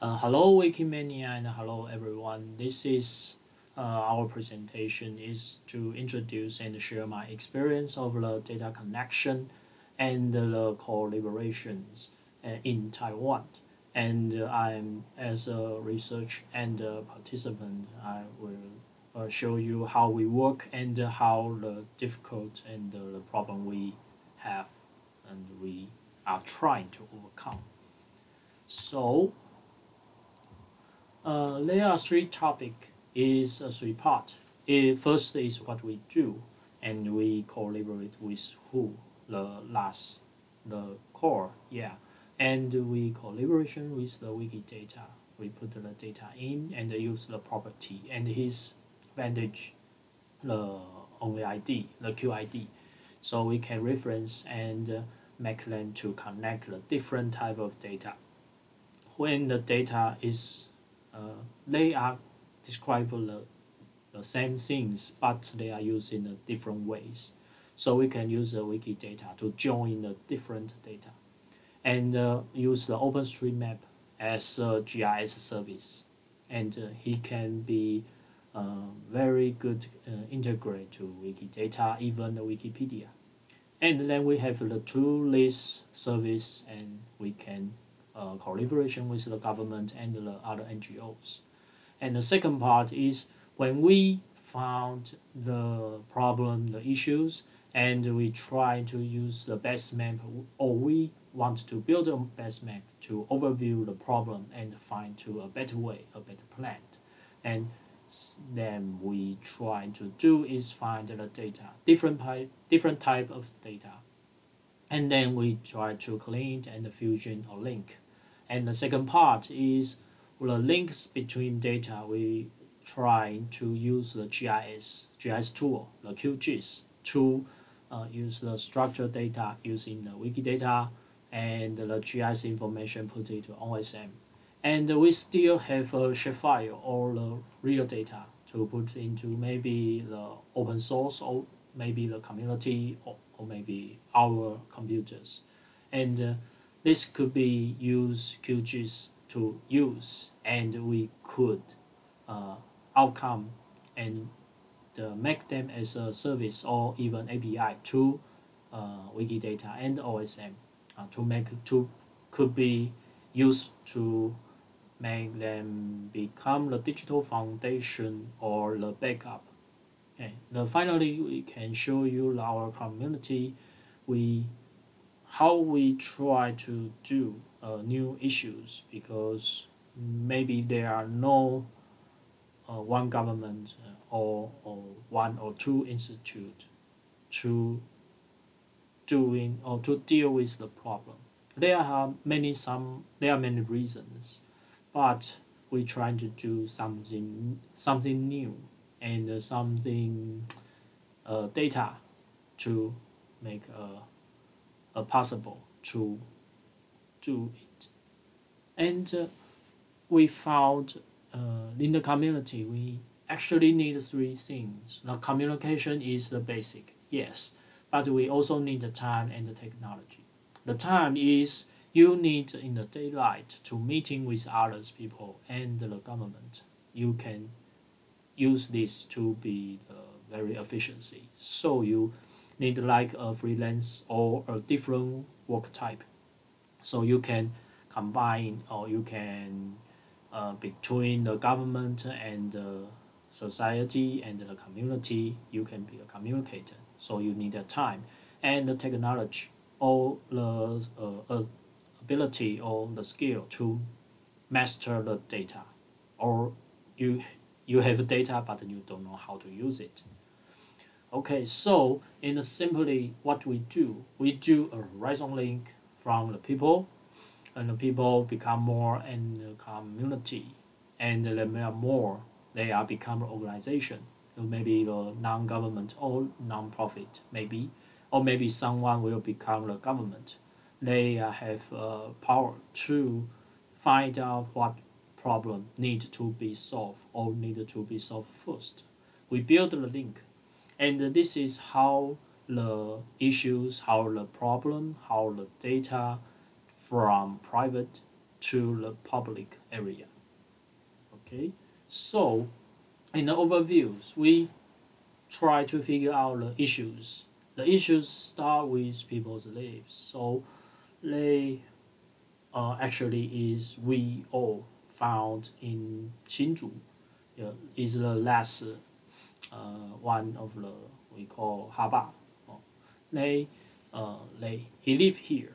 Hello Wikimania and hello everyone. This is our presentation is to introduce and share my experience of the data connection and the collaborations in Taiwan. And I'm as a research and a participant. I will show you how we work and how the difficult and the problem we have and we are trying to overcome. So there are three topic is a three part. First is what we do, and we collaborate with who. The last, the core, yeah, and we collaboration with the Wikidata. We put the data in and use the property and his advantage the only ID, the QID, so we can reference and make them to connect the different type of data. When the data is they are described the same things, but they are used in different ways. So we can use the Wikidata to join the different data and use the OpenStreetMap as a GIS service. And he can be very good integrate to Wikidata, even the Wikipedia. And then we have the two-list service, and we can collaboration with the government and the other NGOs. And the second part is when we found the problem, the issues, and we try to use the best map, or we want to build a best map to overview the problem and find to a better way, a better plan. And then we try to do is find the data, different type of data, and then we try to clean and fusion or link. And the second part is the links between data. We try to use the GIS tool, the QGIS, to use the structured data using the Wikidata and the GIS information put into OSM. And we still have a shapefile or the real data to put into maybe the open source or maybe the community or maybe our computers. And this could be use QGIS to use, and we could outcome and make them as a service or even API to Wikidata and OSM to make to could be used to make them become the digital foundation or the backup. Okay. Now finally, we can show you our community. We how we try to do new issues because maybe there are no one government or one or two institute to doing or to deal with the problem. There are many reasons, but we try to do something new and something data to make a possible to do it. And we found in the community we actually need three things. The communication is the basic, yes, but we also need the time and the technology. The time is you need in the daylight to meeting with others people and the government. You can use this to be very efficiency. So you need like a freelance or a different work type. So you can combine or you can between the government and the society and the community, you can be a communicator. So you need the time and the technology or the ability or the skill to master the data, or you you have data but you don't know how to use it. Okay, so in simply what we do a horizon link from the people, and the people become more in the community, and they are more, they are become an organization, maybe the non-government or non-profit, maybe, or maybe someone will become the government. They have power to find out what problem need to be solved or need to be solved first. We build the link, and this is how the issues, how the problem, how the data from private to the public area. Okay, so in the overviews, we try to figure out the issues. The issues start with people's lives. So they actually is we all found in Hsinchu. Yeah, is the last one of the we call Haba. Oh, he lived here,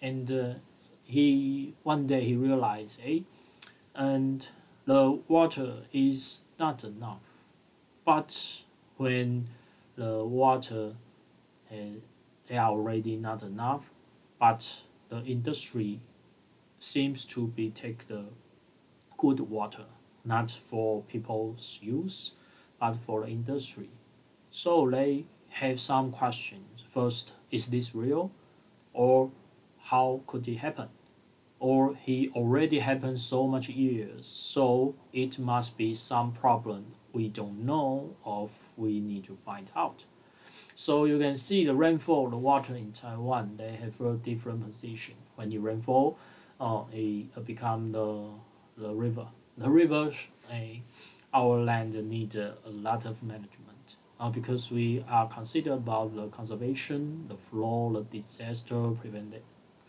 and he one day he realized, and the water is not enough. But when the water they are already not enough, but the industry seems to be take the good water, not for people's use, but for the industry. So they have some questions. First, is this real? Or how could it happen? Or he already happened so much years, so it must be some problem we don't know of, we need to find out. So you can see the rainfall, the water in Taiwan, they have a different position. When you rainfall, it become the river. The rivers, our land need a lot of management because we are considered about the conservation, the flow, the disaster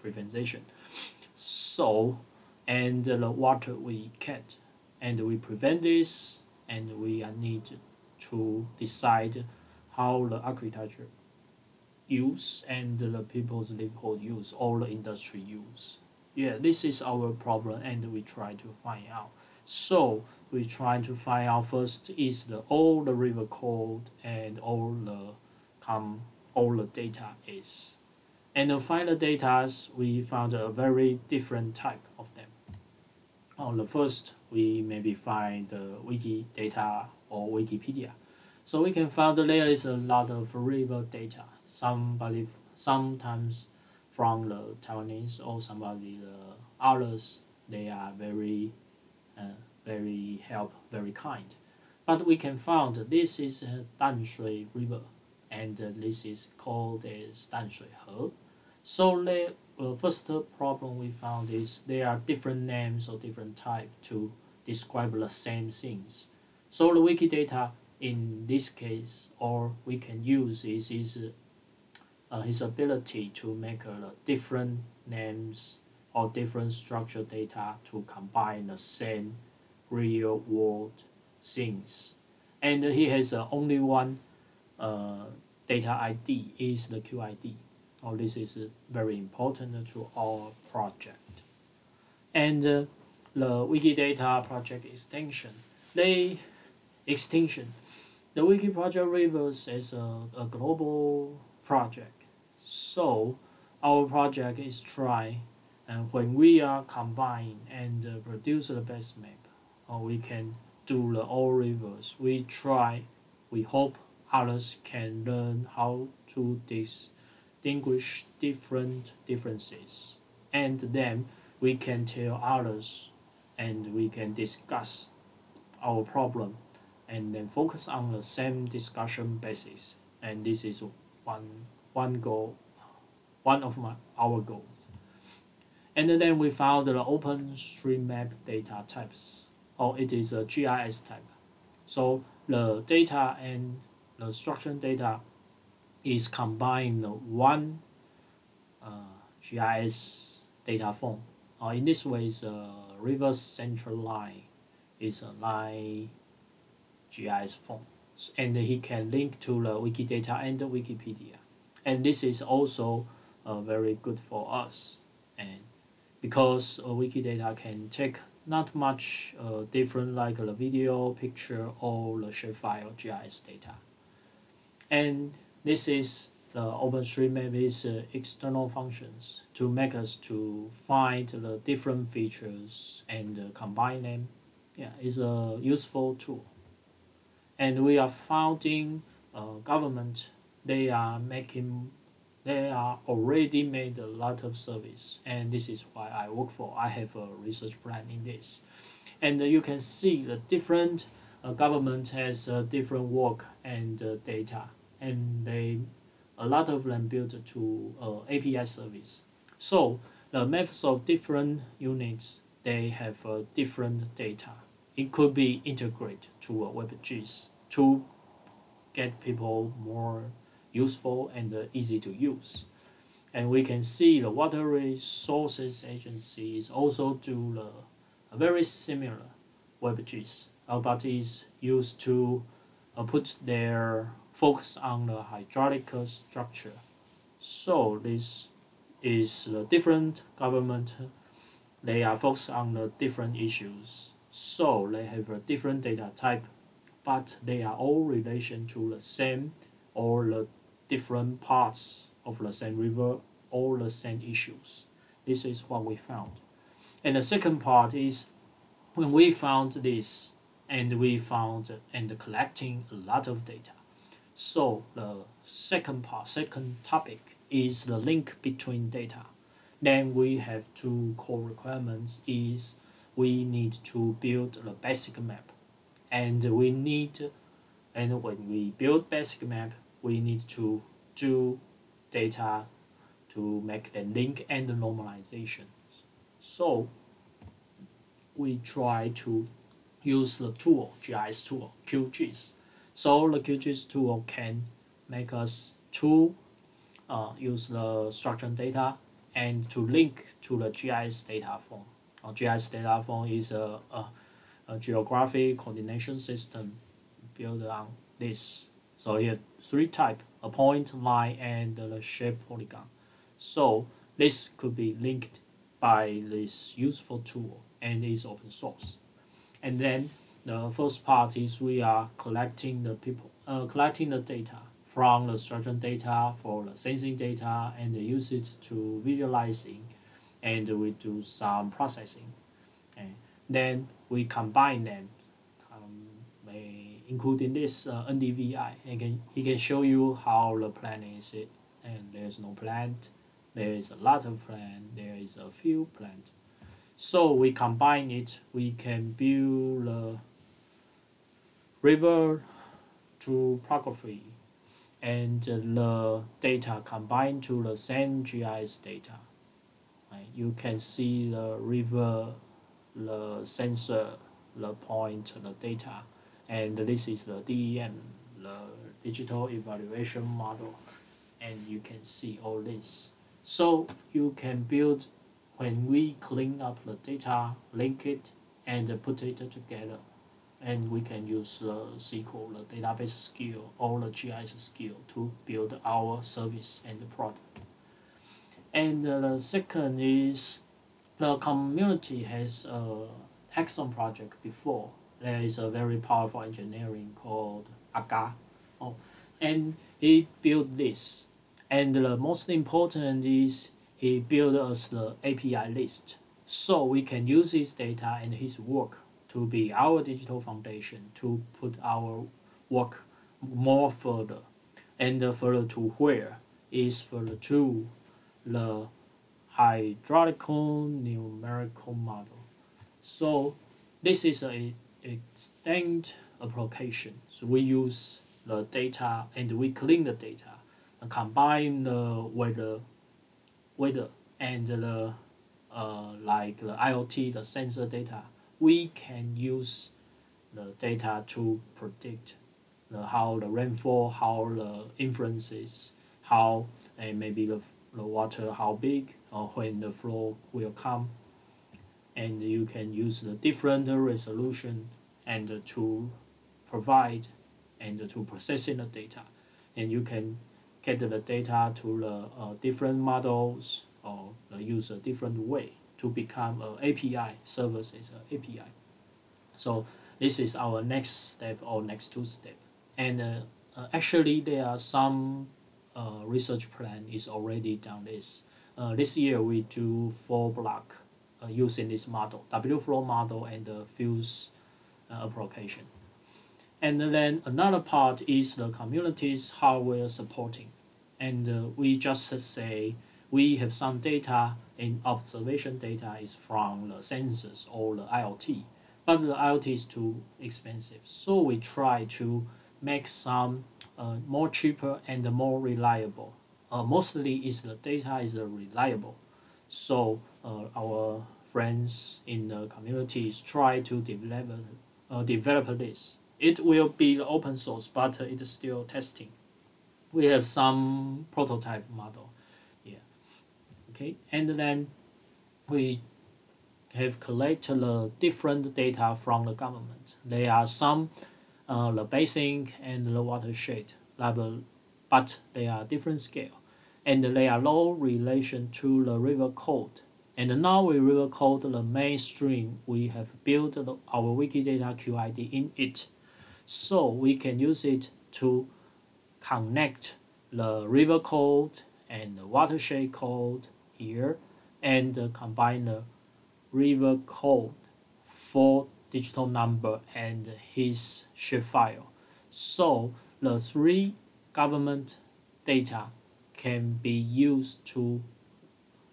prevention. So, and the water we get, and we prevent this, and we need to decide how the agriculture use and the people's livelihood use or the industry use. Yeah, this is our problem, and we try to find out. So we try to find out first is all the river code and all the data is. And to find the data, we found a very different type of them. The first, we maybe find the Wikidata or Wikipedia. So we can find that there is a lot of river data. Sometimes from the Taiwanese or others, they are very very kind. But we can find this is Danshui River, and this is called as Danshui He. So the first problem we found is there are different names or different type to describe the same things. So the Wikidata in this case, or we can use is his ability to make different names or different structured data to combine the same real world things. And he has only one data ID is the QID. This is very important to our project. And the Wikidata project extension. The Wiki project Rivers is a global project. So our project is try, and when we are combine and produce the best map, we can do all rivers. We try, we hope others can learn how to distinguish different differences, and then we can tell others, and we can discuss our problem, and then focus on the same discussion basis. And this is one goal, one of our goals. And then we found the OpenStreetMap data types, or it is a GIS type. So the data and the structured data is combined in one GIS data form. In this way, the reverse central line is a line GIS form, and he can link to the Wikidata and the Wikipedia. And this is also very good for us, and because Wikidata can take not much different like the video, picture, or the shapefile GIS data. And this is the OpenStreetMap is external functions to make us to find the different features and combine them. Yeah, it's a useful tool. And we are founding government. They are already made a lot of service, and this is why I work for. I have a research plan in this, and you can see the different government has different work and data, and a lot of them built to API service. So the maps of different units, they have different data. It could be integrated to a WebGIS to get people more useful and easy to use. And we can see the Water Resources Agency is also do a very similar WebGIS, but is used to put their focus on the hydraulic structure. So this is the different government. They are focused on the different issues. So they have a different data type, but they are all relation to the same or the different parts of the same river or the same issues. This is what we found. And the second part is when we found this and we found and collecting a lot of data. So the second topic is the link between data. Then we have two core requirements is we need to build the basic map. And when we build basic map, we need to do data to make the link and the normalization. So we try to use the tool, GIS tool, QGIS. So the QGIS tool can make us to use the structured data and to link to the GIS data form. GIS data form is a geographic coordination system built on this. So you have three types, a point, line, and the shape polygon. So this could be linked by this useful tool and is open source. And then the first part is we are collecting the data from the structured data for the sensing data and use it to visualizing, and we do some processing. Okay. Then we combine them, including this NDVI. He can show you how the plan is it, and there's no plant, there is a lot of plant, there is a few plant. So we combine it, we can build a river topography and the data combined to the same GIS data. Right? You can see the river, the sensor, the point, the data, and this is the DEM, the digital evaluation model, and you can see all this. So you can build, when we clean up the data, link it, and put it together, and we can use the SQL, the database skill, or the GIS skill to build our service and the product. And the second is the community has a hackathon project before. There is a very powerful engineering called Aga, and he built this. And the most important is he built us the API list, so we can use his data and his work to be our digital foundation to put our work more further, and further to where is further to the hydraulical numerical model. So this is a extended application. So we use the data and we clean the data and combine the weather and the like the IoT, the sensor data. We can use the data to predict how the rainfall, how the influences, how maybe the water, how big, or when the flow will come. And you can use the different resolution and to provide and to processing the data. And you can get the data to the different models or use a different way to become an API, services API. So this is our next step or next two steps. And actually there are some research plan is already done this. This year we do 4 block using this model, WFlow model and the Fuse application. And then another part is the community's hardware supporting. And we just say we have some data and observation data is from the sensors or the IoT, but the IoT is too expensive. So we try to make some more cheaper and more reliable. Mostly is the data is reliable. So our friends in the communities try to develop this. It will be open source, but it is still testing. We have some prototype model, yeah. Okay, and then we have collected the different data from the government. There are some the basin and the watershed level, but they are different scale, and they are low relation to the river code. And now we river code the mainstream. We have built our Wikidata QID in it, so we can use it to connect the river code and the watershed code here, and combine the river code for digital number and his shapefile. So the three government data can be used to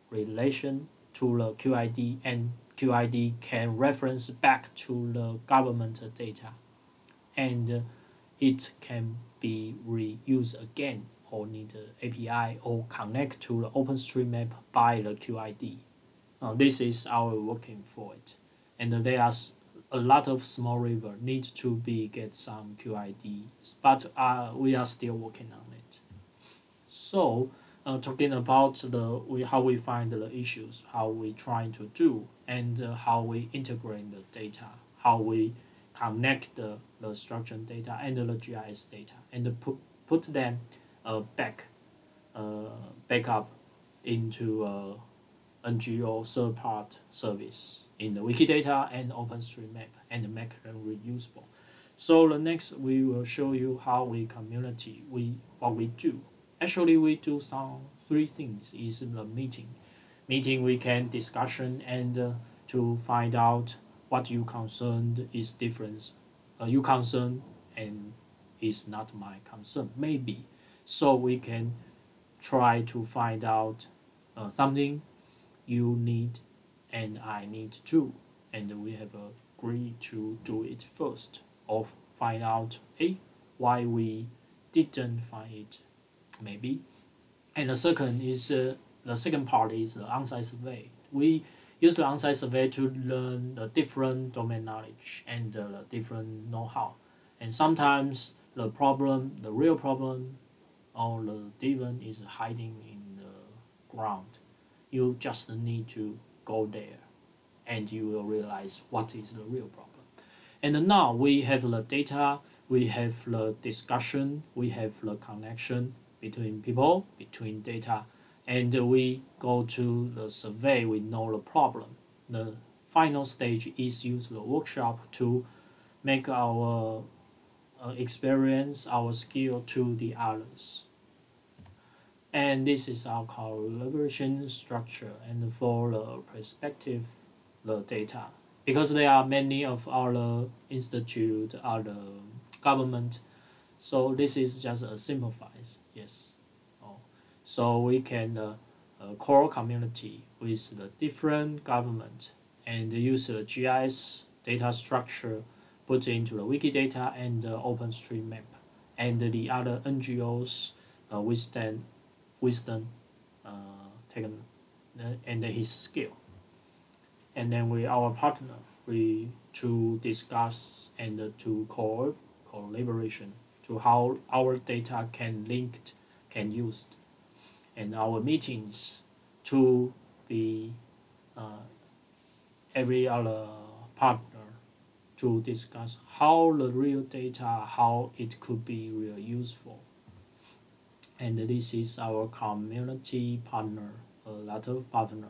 relation to the QID, and QID can reference back to the government data, and it can be reused again or need API or connect to the OpenStreetMap by the QID. This is our working for it, and there are a lot of small river need to be get some QIDs, but we are still working on it. So talking about how we find the issues, how we try to do, and how we integrate the data, how we connect the structured data and the GIS data, and put them back up into NGO third-party service in the Wikidata and OpenStreetMap and make them reusable. So the next we will show you how we community what we do. Actually, we do some three things. Is the meeting. Meeting we can discussion and to find out what you concerned is different. You concern and is not my concern maybe. So we can try to find out something you need and I need too, and we have agreed to do it first, or find out why we didn't find it maybe. And the second part is the on-site survey. We use the on-site survey to learn the different domain knowledge and the different know-how, and sometimes the real problem or the demon is hiding in the ground. You just need to go there and you will realize what is the real problem. And now we have the data, we have the discussion, we have the connection between people, between data, and we go to the survey, we know the problem. The final stage is use the workshop to make our experience, our skill to the others. And this is our collaboration structure and for the perspective, the data. Because there are many of our institute, other government, so this is just a simplified, yes. So we can core community with the different government and use the GIS data structure put into the Wikidata and OpenStreetMap, and the other NGOs wisdom taken and his skill, and then we our partner to discuss and to collaboration to how our data can linked can used, and our meetings to be every other partner to discuss how the real data, how it could be real useful. And this is our community partner, a lot of partner.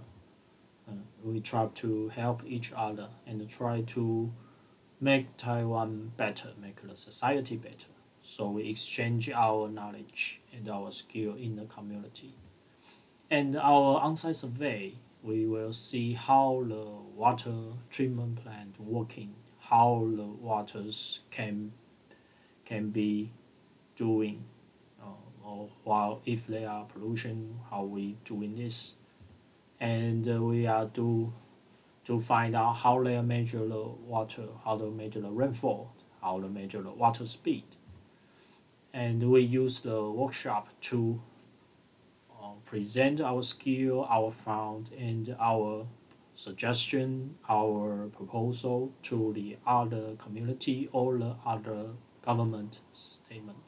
We try to help each other and try to make Taiwan better, make the society better. So we exchange our knowledge and our skill in the community. And our on-site survey, we will see how the water treatment plant working, how the waters can be doing, or while if there are pollution, how we doing this, and we are to find out how they measure the water, how to measure the rainfall, how to measure the water speed, and we use the workshop to present our skill, our fund, and our suggestion, our proposal to the other community or the other government statement.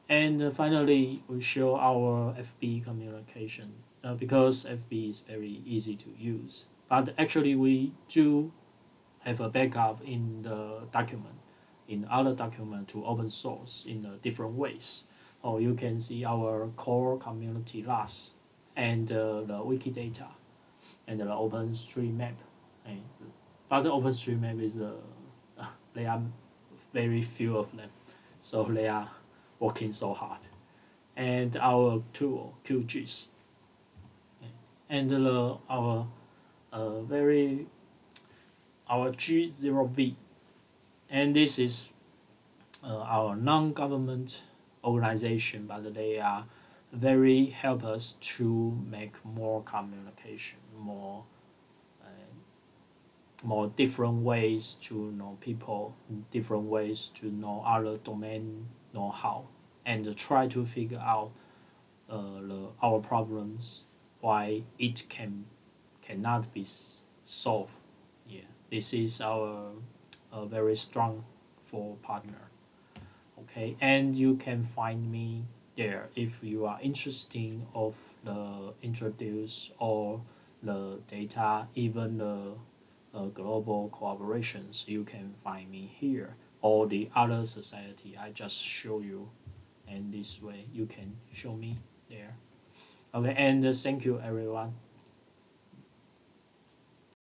And finally, we show our FB communication because FB is very easy to use. But actually, we do have a backup in the document, in other document to open source in different ways. Or you can see our core community loss and the Wikidata and the OpenStreetMap. And, but the OpenStreetMap is they are very few of them, so they are working so hard. And our tool QGIS and our very our G0V, and this is our non-government organization, but they are very help us to make more communication, more different ways to know people, different ways to know other domain know-how, and try to figure out our problems, why it cannot be solved. Yeah, this is our very strong for partner. Okay, and you can find me there if you are interested of the introduce or the data, even the global collaborations. You can find me here or the other society I just show you, and this way you can show me there. Okay, and thank you everyone.